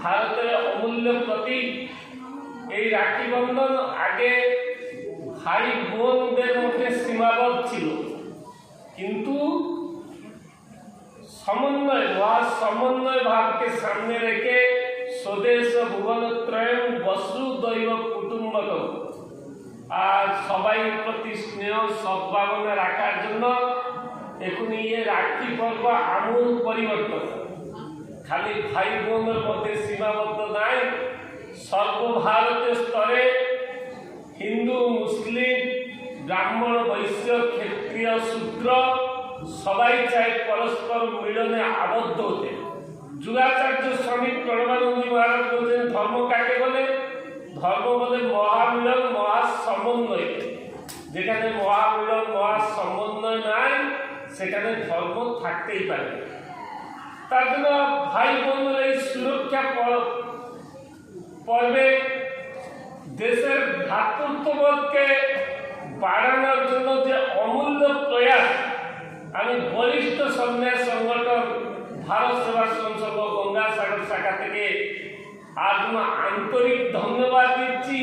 ভারতের অমূল্য প্রতীক। এই রাখি বন্ধন আগে ভাই বোনদের মধ্যে সীমাবদ্ধ ছিল, কিন্তু সমন্বয় ভাবকে সামনে রেখে স্বদেশ ভুবনত্রয়ম বসুদৈব কুটুম্বকম, আর সবাই প্রতি স্নেহ সদ্ভাবনা রাখার জন্য এখন এই রাখি পর্ব আমূল পরিবর্তন। খালি ভাই বোনের মধ্যে সীমাবদ্ধ নাই, সর্বভারতীয় স্তরে হিন্দু, মুসলিম, ব্রাহ্মণ, বৈশ্য, ক্ষত্রিয়, শূদ্র সবাই চায় পরস্পর মিলনে আবদ্ধ হতে। যুগাচার্য স্বামী প্রণবানন্দী মহারাজ বলছেন, ধর্ম কাকে বলে? ধর্ম বলে মহামিলন, মহাসমন্বয়। যেখানে মহামিলন, মহাসমন্বয় নাই, সেখানে ধর্ম থাকতেই পারে। তার জন্য ভাই বোনের এই সুরক্ষা পর্বে দেশের ভ্রাতৃত্ববোধকে বাড়ানোর জন্য যে অমূল্য প্রয়াস, আমি বলিষ্ঠ সন্ন্যাস সংগঠন ভারত সেবা সংসদ গঙ্গাসাগর শাখা থেকে আজ আন্তরিক ধন্যবাদ দিচ্ছি।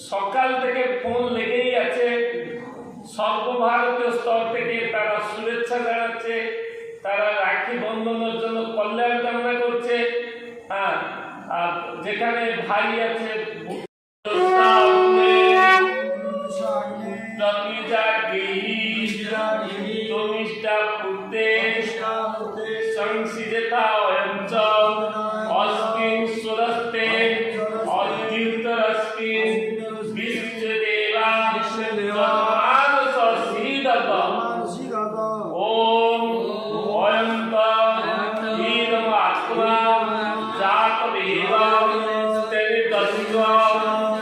সকাল থেকে ফোন লেগেই আছে, সর্বভারতীয় স্তর থেকে তারা শুভেচ্ছা জানাচ্ছে, তারা রাখি বন্ধনের জন্য কল্যাণ কামনা করছে। আর যেখানে ভাই আছে সংসিজতা অয়ঞ্চ অস্মিন সুরস্তে অদ্যুতরস্মিন বিশ্বদেবা জন্মানস সীদত ওম অয়ন্ত ঈদম আত্মা জাতবেদ তেনিদস্য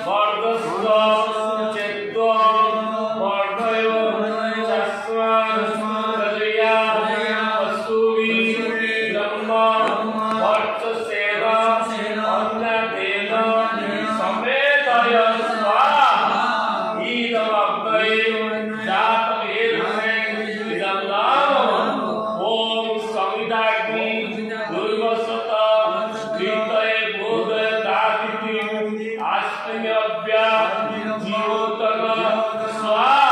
বর্গস্য চেদ্য বর্গয় চস্মান তজয়া অসুবি ব্রহ্ম বর্চসেব অন্নদেব সমেতয় স্বাহা ঈদম অগ্নয়ে জাতবেদসে ইদম নাম ওম সমিদাগ্নি দুর্গসত বিতয়ে বোধে দাদিতি আশ্রয়ভ্যা জীবতন স্বাহা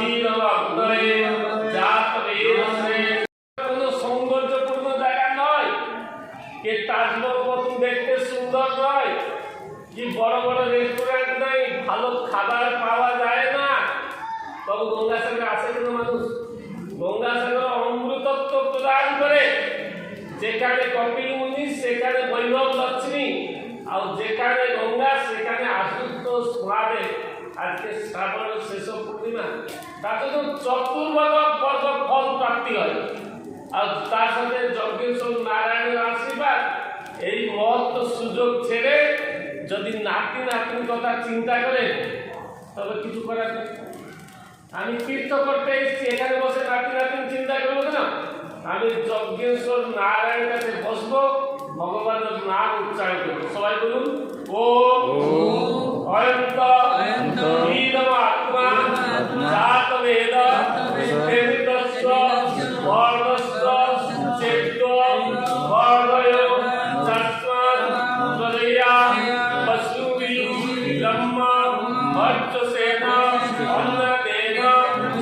ঈদম অগ্নয়ে জাতবেদসে। কোনো সৌন্দর্যপূর্ণ জায়গা নয়, কে তাজমহল মতন দেখতে সুন্দর নয়, কি বড় বড় রেস্টুরেন্ট নেই, ভালো খাবার পাওয়া যায় না। তবু গঙ্গাসাগরে আসে কেন মানুষ? গঙ্গাসাগর অমৃতত্ব প্রদান করে। যেখানে কপিল মুনি সেখানে বৈভব লক্ষ্মী, আর যেখানে গঙ্গা সেখানে আশুতোষ মহাদেব। আজকে শ্রাবণের শেষ পূর্ণিমা, তার জন্য চতুর্বর্গ ফল প্রাপ্তি হয়। আর তার সাথে যজ্ঞেশ্বর নারায়ণের আশীর্বাদ। এই মহত্ব সুযোগ ছেড়ে যদি নাতির কথা চিন্তা করে, তবে কিছু করার নেই। আমি তীর্থ করতে এসেছি, এখানে বসে নাতি চিন্তা করবো না। আমি যজ্ঞেশ্বর নারায়ণের কাছে বসবো, ভগবানের নাম উচ্চারণ করবো। সবাই বলুন ওম অয়ন্ত ঈদম আত্মা জাতবেদ তেনিদস্য বর্গস্য চেদ্য বর্গয় চস্মান তজয়া অসুবি ব্রহ্ম বর্চসেব অন্নদেব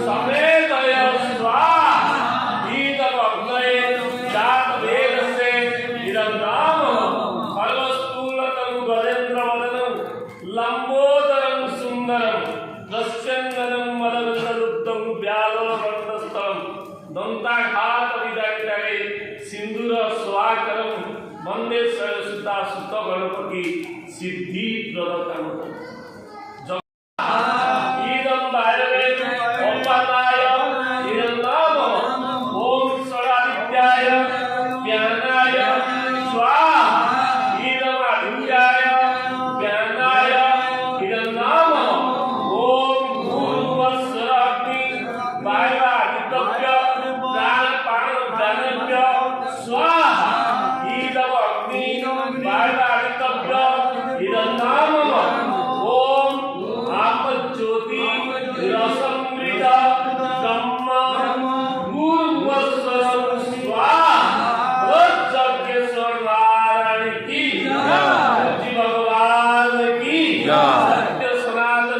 সমেতয় স্বাহা ঈদম অগ্নয়ে জাতবেদসে ইদম নাম সর্বস্থূলতম গজেন্দ্রবদনম লম্বোদরম সুন্দরম দস্যন্দনম মদনসলুব্ধম ব্যালোকণ্ডস্থলম দন্তাঘাত বিদারিতারে সিন্ধুর স্বাকরম বন্দে সরস্বতা সুত গণপতি সিদ্ধি প্রদকাম। ঈদম বায়বে অপানায় ঈদম নাম ওম সরাদিত্যায় জ্ঞানায় স্বাহা ঈদম আদিত্যায় জ্ঞানায় ঈদম নাম ওম ভূর্ভুবস্সরাগ্নি বায়বা আদিত্যভ্য প্রাণপান জ্ঞানভ্য স্বাহা ঈদম অগ্নি বায়বা আদিত্যভ্য ঈদম নাম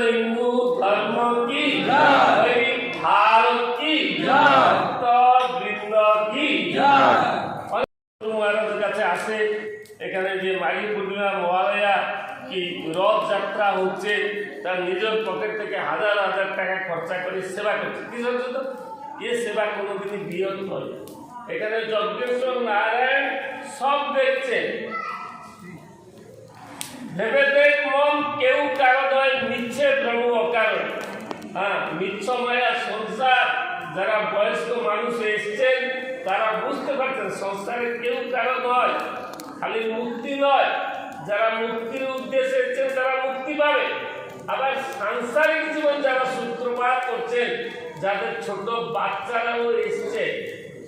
हिंदू धर्म की जय, भारत की ভক্তবৃন্দ কি মহারাজের কাছে আসে এখানে যে মাঘী পূর্ণিমা মহালয়া কি রথযাত্রা হচ্ছে তার নিজের পকেট থেকে হাজার হাজার টাকা খরচা করে সেবা করছে কিসের জন্য এ সেবা কোনোদিনই বিয়ত নয় এখানে যজ্ঞেশ্বর নারায়ণ সব দেখছেন ভেবে দেখ মন কেউ কারো নয় মিথ্যে প্রভু অকারণ হ্যাঁ মিথ্য মায়া সংসার যারা বয়স্ক মানুষ এসছেন তারা বুঝতে পারছেন সংসারে কেউ কারো নয় খালি মুক্তি নয় যারা মুক্তির উদ্দেশ্যে এসছেন তারা মুক্তি পাবে আবার সাংসারিক জীবন যারা সূত্রপাত করছেন যাদের ছোট বাচ্চারাও এসছে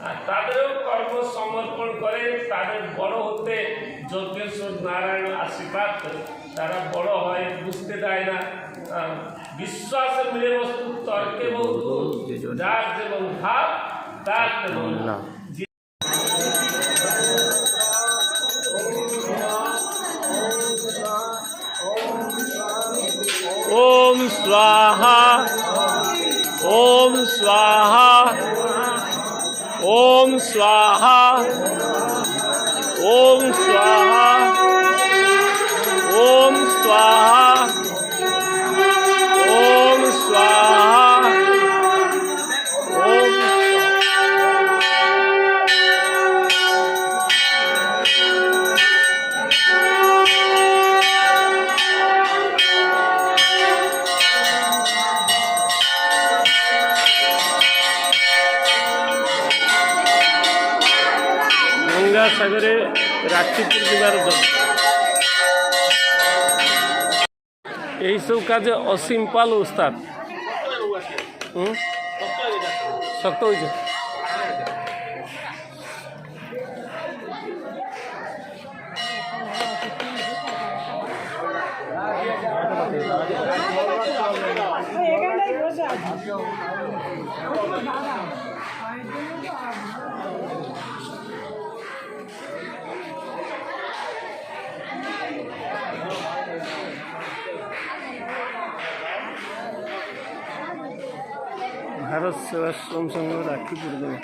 আর তাদেরও কর্ম সমর্পণ করে তাদের বড় হতে যজ্ঞেশ্বর নারায়ণ আশীর্বাদ করে তারা বড় হয় বুঝতে দেয় না বিশ্বাসে মিলে বস্তু তর্কে বহু যার যেমন ভাব তার তেমন ओम स्वाहा ओम स्वाहा ओम स्वाहा ओम स्वाहा ओम स्वाहा ओम स्वाहा ओम गंगासागरे राखी पूर्णिमार यही सब काजे असीम पाल उस्ताद शक्त हो भारत सेवाश्रम संघ राखी पूर्णिमा